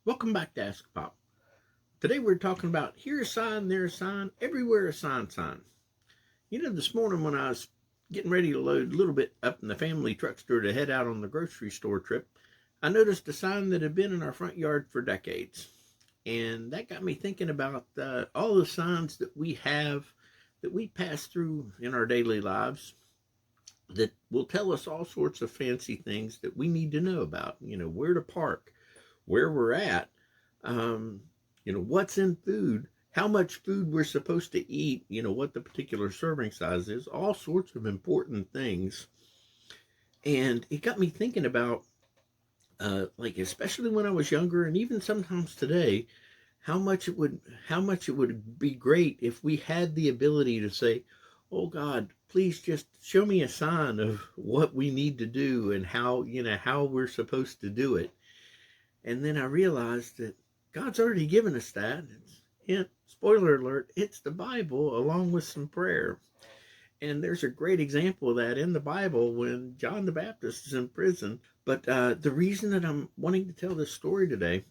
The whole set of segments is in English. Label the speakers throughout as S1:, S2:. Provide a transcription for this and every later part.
S1: Welcome back to AskAPop. Today we're talking about here a sign, there a sign, everywhere a sign. This morning when I was getting ready to load a little bit up in the family truckster to head out on the grocery store trip, I noticed a sign that had been in our front yard for decades. And that got me thinking about all the signs that we have, that we pass through in our daily lives, that will tell us all sorts of fancy things that we need to know about. Where to park, where we're at, um, what's in food, how much food we're supposed to eat, what the particular serving size is, all sorts of important things. And it got me thinking about, like, especially when I was younger and even sometimes today, how much it would be great if we had the ability to say, oh God, please just show me a sign of what we need to do and how we're supposed to do it. And then I realized that God's already given us that. Spoiler alert, it's the Bible along with some prayer. And there's a great example of that in the Bible when John the Baptist is in prison. But the reason that I'm wanting to tell this story today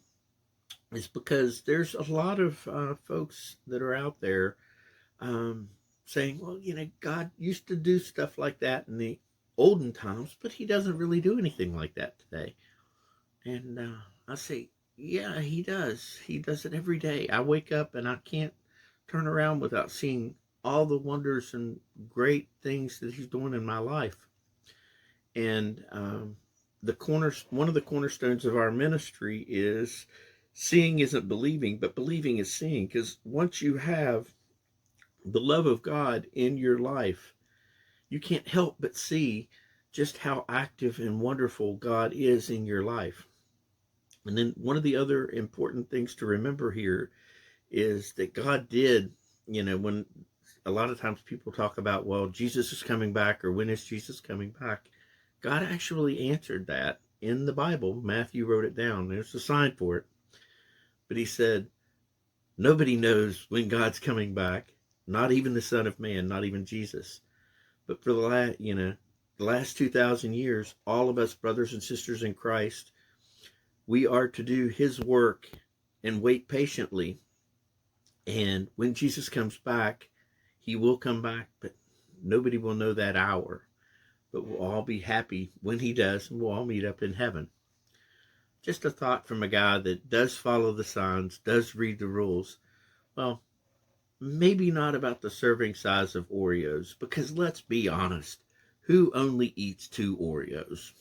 S1: is because there's a lot of folks that are out there um, saying, well, God used to do stuff like that in the olden times, but he doesn't really do anything like that today. And I say, yeah, he does. He does it every day. I wake up and I can't turn around without seeing all the wonders and great things that he's doing in my life. And one of the cornerstones of our ministry is seeing isn't believing, but believing is seeing. Because once you have the love of God in your life, you can't help but see just how active and wonderful God is in your life. And then one of the other important things to remember here is that God did, when a lot of times people talk about, well, Jesus is coming back or when is Jesus coming back? God actually answered that in the Bible. Matthew wrote it down. There's a sign for it. But he said, nobody knows when God's coming back, not even the Son of Man, not even Jesus. But for the last 2,000 years, all of us brothers and sisters in Christ, we are to do his work and wait patiently. And when Jesus comes back, he will come back, but nobody will know that hour. But we'll all be happy when he does, and we'll all meet up in heaven. Just a thought from a guy that does follow the signs, does read the rules. Well, maybe not about the serving size of Oreos, because let's be honest, who only eats 2 Oreos?